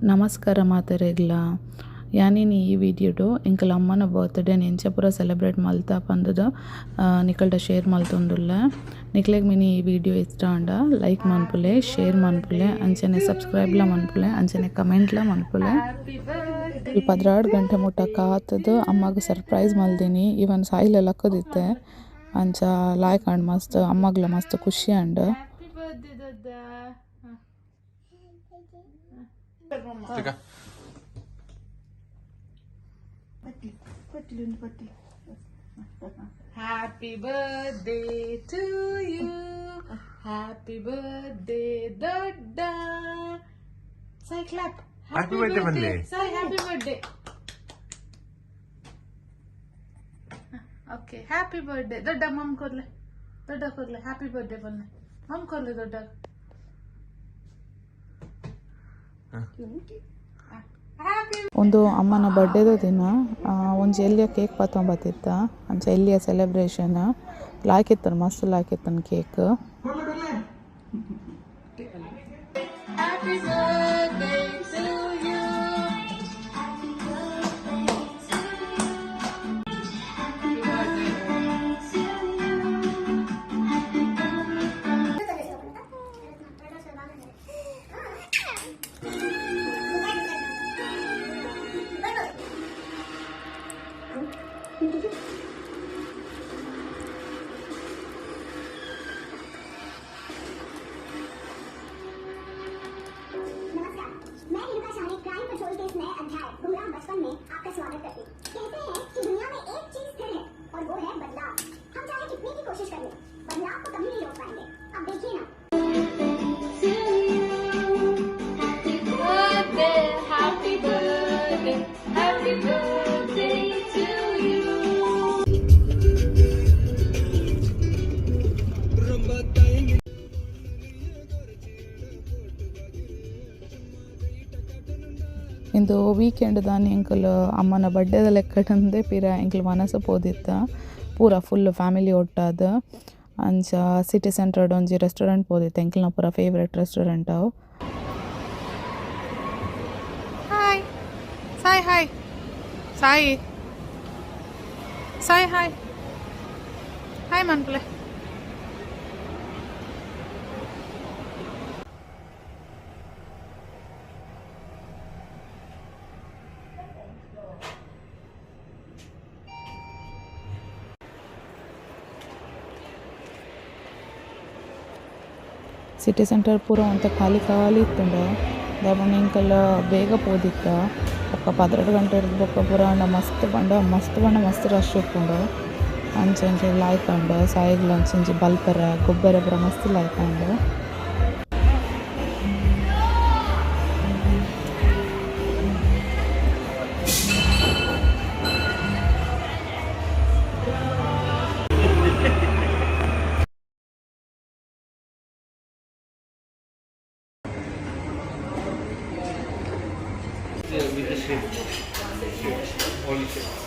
ನಮಸ್ಕಾರ ಮಾತೆರೆಗ್ಲ ಯಾನಿನಿ ಈ ವಿಡಿಯೋಡು ಎಂಕಲ ಅಮ್ಮನ ಬರ್ತ್ಡೇ ಎಂಚ ಪೂರ ಸೆಲೆಬ್ರೇಟ್ ಮಲ್ತಾ ಪಂದುದು ನಿಕಲ್ಡ ಶೇರ್ ಮಲ್ತೊಂದುಲ್ಲ. ನಿಕ್ಲೆಗ್ ಮಿನಿ ಈ ವಿಡಿಯೋ ಇಷ್ಟ ಆಂಡ ಲೈಕ್ ಮನ್ಪುಲೆ, ಶೇರ್ ಮನ್ಪುಲೆ, ಅಂಚನೆ ಸಬ್ಸ್ಕ್ರೈಬ್ಲ ಮನ್ಪುಲೆ, ಅಂಚನೆ ಕಮೆಂಟ್ಲ ಮನ್ಪುಲೆ. 12 ಗಂಟೆ ಮುಟ್ಟ ಕಾತದು ಅಮ್ಮಗ ಸರ್ಪ್ರೈಸ್ ಮಲ್ದಿನಿ. ಇವನ್ ಸಾಯಿಲೆ ಲಕ್ಕದಿತ್ತೆ ಅಂಚ ಲಾಯ್ಕ್ ಆಂಡ್ ಮಸ್ತ್ ಅಮ್ಮಗ್ಲ ಮಸ್ತ್ ಖುಷಿ and. Happy birthday to you. Happy birthday, Dada. Say clap. Happy birthday, Manle. Say happy birthday. Okay, happy birthday. Dada, mom korle. Dada korle. Happy birthday bolne. Mom korle Dada. ಒಂದು ಅಮ್ಮನ ಬರ್ಡೇದ ದಿನ ಒಂಜಿ ಎಲ್ಲಿಯ cake ಪತ್ತೊಂಬತ್ತಿತ್ತ ಅಂಚ ಎಲ್ಲಿಯ celebration ಲಾಯ್ಕಿತ್ತನು ಮಸ್ತ್ ಲಾಯ್ಕಿತ್ತನು cake. आपका स्वागत करती कहते हैं कि दुनिया में एक चीज स्थिर है और वो है बदलाव. हम चाहे कितनी भी कोशिश कर लें बदलाव को कभी नहीं रोक पाएंगे. अब देखिए ना. Happy birthday, happy birthday to you. ಇಂದು ವೀಕೆಂಡ್ ದಾನಿ ಎಂಕಲ್ ಅಮ್ಮನ ಬರ್ಡೇದ ಲೆಕ್ಕಡಂದೆ ಪಿರ ಎಂಕಲ್ ಮನಸ್ಸು ಪೋದಿತ್ತ ಪೂರ ಫುಲ್ ಫ್ಯಾಮಿಲಿ ಒಟ್ಟಾದ ಅಂಚ ಸಿಟಿ ಸೆಂಟರ್ಡ್ ಒಂಜಿ ರೆಸ್ಟೋರೆಂಟ್ ಪೋದಿತ್ತ ಎಂಕಲ್ನ ಪೂರ ಫೇವ್ರೆಟ್ ರೆಸ್ಟೋರೆಂಟ್ ಅವು. Hi. Say hi. Say. Say hi. Hi Manpule. City centre ಪೂರ ಅಂತ ಖಾಲಿ ಖಾಲಿ ಇತ್ತುಂಡ ದಾಬಣ್ಣ ಎಂಕಲ್ ಬೇಗ ಪೋದಿತ್ತ ಒಕ್ಕ 12 ಗಂಟೆ ಇರ್ಬೇಕು ಪೂರ ಮಸ್ತ್ ಬಣ್ಣ ಮಸ್ತ್ ರಶ್ ಇಪ್ಪುಂಡು ಅಂಚೆ ಲಾಯ್ಕಂಡು ಸಾಯಿಗ್ಲ ಅಂಚಿ ಬಲ್ಪೆರೆ ಗೊಬ್ಬರ ಪೂರ ಮಸ್ತ್ ಲಾಯ್ಕಂಡು. With the shape. Only shape.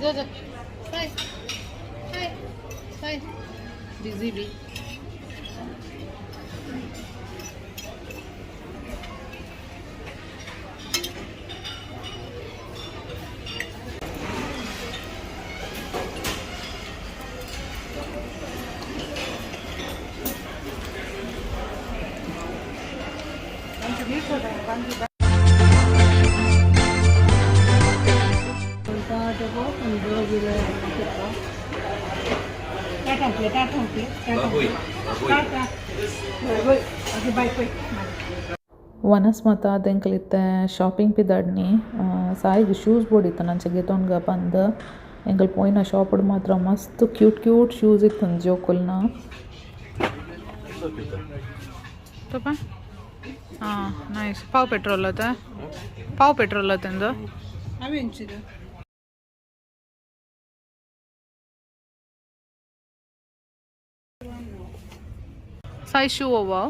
जा जा हाय हाय हाय बिजी भी ವನಸ್ ಮತ್ತು ಅದೆಂಕಲಿತ್ತೆ ಶಾಪಿಂಗ್ ಪಿದಾಡ್ನಿ ಸಾಯಿಗೆ ಶೂಸ್ ಬೋಡಿತ್ತು ನಾನು ಚೆಗೆತೊನ್ಗ ಬಂದು ಎಂಕಲ್ ಪೋಯಿನ ಶಾಪಡ್ ಮಾತ್ರ ಮಸ್ತ್ ಕ್ಯೂಟ್ ಕ್ಯೂಟ್ ಶೂಸ್ ಇತ್ತು ಜೋಕುಲ್ನ तो हाँ नाइस पाव पेट्रोल होता है पाव पेट्रोल होता है साइज शू वो वो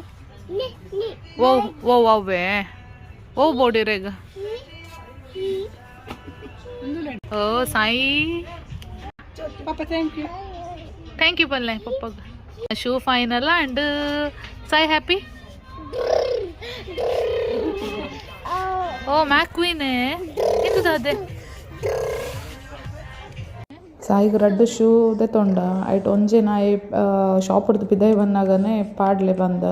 वे वो बॉडी रहेगा ओ साई पापा थैंक यू पल्ले पप्पा शू फाइनल अंड साई हैप्पी ओ मैक क्वीन है इंदु दादे ಸಾಯಿಗೆ ರಡ್ಡು ಶೂದೆ ತೊಂಡ ಐಟ್ ಒಂಜೆ ನಾಯಿ ಶಾಪಡ್ದು ಪಿದಾಯಿ ಬಂದಾಗನೇ ಪಾಡ್ಲೆ ಬಂದ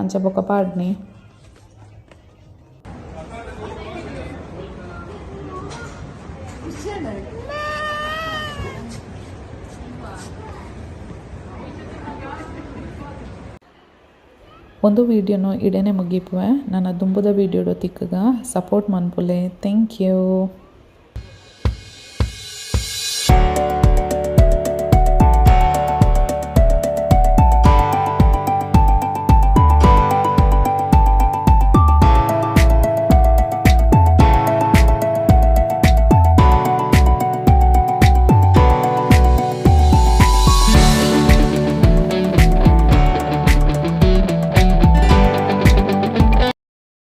ಅಂಚ ಬೊಕ್ಕ ಪಾಡ್ನಿ ಒಂದು ವೀಡಿಯೋನು ಇಡೇನೆ ಮುಗಿಪುವೆ ನನ್ನ ದುಂಬುದ ವೀಡಿಯೋಡು ತಿಕ್ಕಗ ಸಪೋರ್ಟ್ ಮನ್ಪುಲೆ ಥ್ಯಾಂಕ್ ಯು